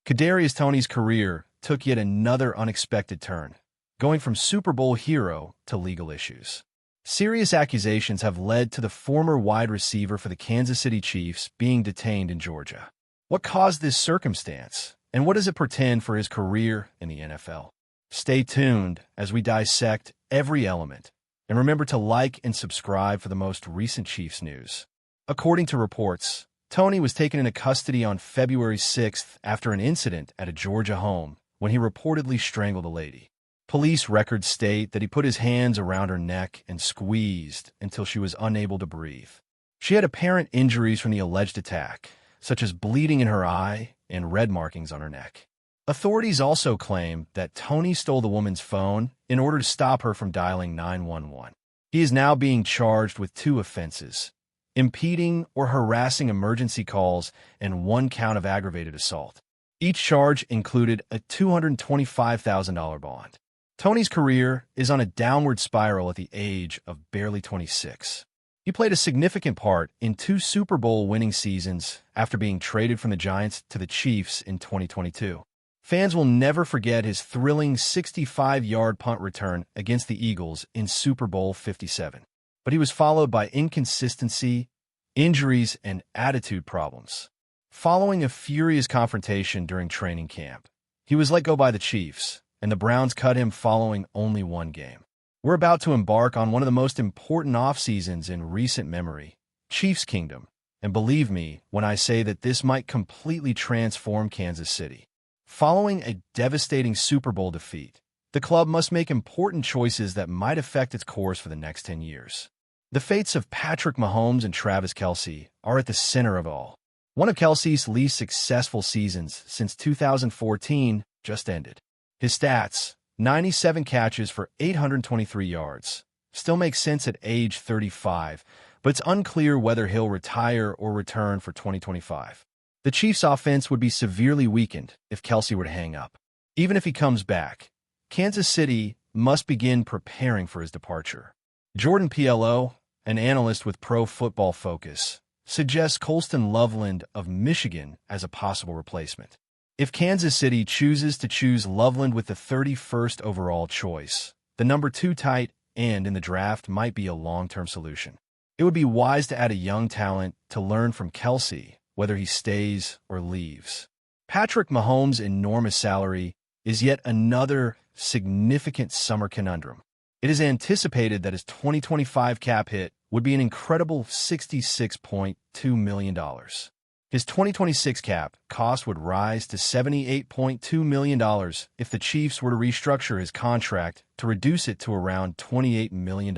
Kadarius Toney's career took yet another unexpected turn, going from Super Bowl hero to legal issues. Serious accusations have led to the former wide receiver for the Kansas City Chiefs being detained in Georgia. What caused this circumstance, and what does it portend for his career in the NFL? Stay tuned as we dissect every element, and remember to like and subscribe for the most recent Chiefs news. According to reports, Toney was taken into custody on February 6th after an incident at a Georgia home when he reportedly strangled a lady. Police records state that he put his hands around her neck and squeezed until she was unable to breathe. She had apparent injuries from the alleged attack, such as bleeding in her eye and red markings on her neck. Authorities also claim that Toney stole the woman's phone in order to stop her from dialing 911. He is now being charged with 2 offenses: impeding or harassing emergency calls and 1 count of aggravated assault. Each charge included a $225,000 bond. Toney's career is on a downward spiral at the age of barely 26. He played a significant part in 2 Super Bowl winning seasons after being traded from the Giants to the Chiefs in 2022. Fans will never forget his thrilling 65-yard punt return against the Eagles in Super Bowl 57. But he was followed by inconsistency, injuries, and attitude problems. Following a furious confrontation during training camp, he was let go by the Chiefs, and the Browns cut him following only 1 game. We're about to embark on one of the most important off-seasons in recent memory, Chiefs Kingdom, and believe me when I say that this might completely transform Kansas City. Following a devastating Super Bowl defeat, the club must make important choices that might affect its course for the next 10 years. The fates of Patrick Mahomes and Travis Kelce are at the center of all. One of Kelce's least successful seasons since 2014 just ended. His stats, 97 catches for 823 yards, still make sense at age 35, but it's unclear whether he'll retire or return for 2025. The Chiefs' offense would be severely weakened if Kelce were to hang up. Even if he comes back, Kansas City must begin preparing for his departure. Jordan PLO, an analyst with Pro Football Focus, suggests Colston Loveland of Michigan as a possible replacement. If Kansas City chooses to choose Loveland with the 31st overall choice, the number 2 tight end in the draft might be a long-term solution. It would be wise to add a young talent to learn from Kelce, whether he stays or leaves. Patrick Mahomes' enormous salary is yet another significant summer conundrum. It is anticipated that his 2025 cap hit would be an incredible $66.2 million. His 2026 cap cost would rise to $78.2 million if the Chiefs were to restructure his contract to reduce it to around $28 million.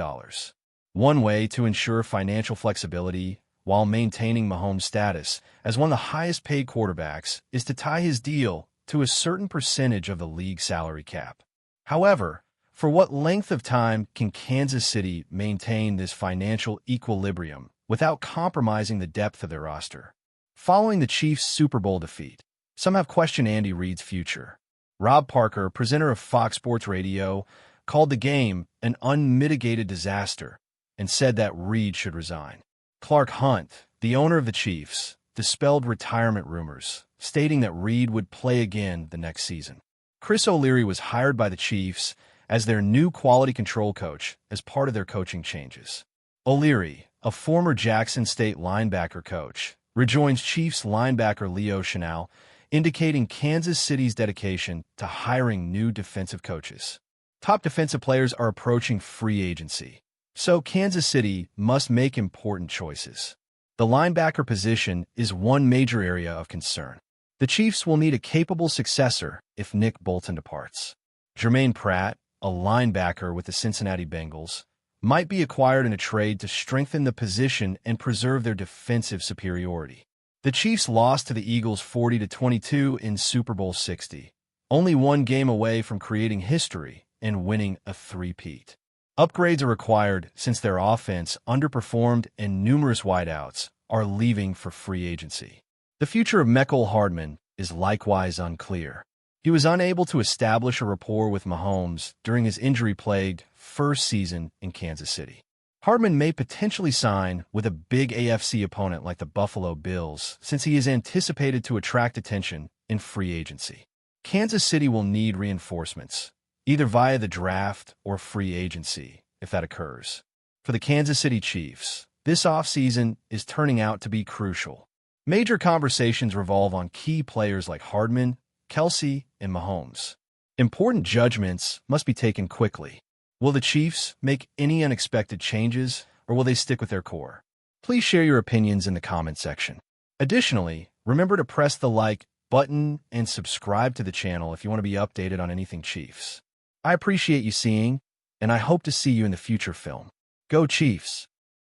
One way to ensure financial flexibility while maintaining Mahomes' status as one of the highest-paid quarterbacks is to tie his deal to a certain percentage of the league salary cap. However, for what length of time can Kansas City maintain this financial equilibrium without compromising the depth of their roster? Following the Chiefs' Super Bowl defeat, some have questioned Andy Reid's future. Rob Parker, presenter of Fox Sports Radio, called the game an unmitigated disaster and said that Reid should resign. Clark Hunt, the owner of the Chiefs, dispelled retirement rumors, stating that Reid would play again the next season. Chris O'Leary was hired by the Chiefs as their new quality control coach as part of their coaching changes. O'Leary, a former Jackson State linebacker coach, rejoins Chiefs linebacker Leo Chenal, indicating Kansas City's dedication to hiring new defensive coaches. Top defensive players are approaching free agency, so Kansas City must make important choices. The linebacker position is one major area of concern. The Chiefs will need a capable successor if Nick Bolton departs. Jermaine Pratt, a linebacker with the Cincinnati Bengals, might be acquired in a trade to strengthen the position and preserve their defensive superiority. The Chiefs lost to the Eagles 40-22 in Super Bowl 60, only 1 game away from creating history and winning a three-peat. Upgrades are required since their offense underperformed and numerous wideouts are leaving for free agency. The future of Mecole Hardman is likewise unclear. He was unable to establish a rapport with Mahomes during his injury-plagued first season in Kansas City. Hardman may potentially sign with a big AFC opponent like the Buffalo Bills, since he is anticipated to attract attention in free agency. Kansas City will need reinforcements, either via the draft or free agency, if that occurs. For the Kansas City Chiefs, this offseason is turning out to be crucial. Major conversations revolve on key players like Hardman, Kelce, and Mahomes. Important judgments must be taken quickly. Will the Chiefs make any unexpected changes, or will they stick with their core? Please share your opinions in the comment section. Additionally, remember to press the like button and subscribe to the channel if you want to be updated on anything Chiefs. I appreciate you seeing, and I hope to see you in the future film. Go Chiefs!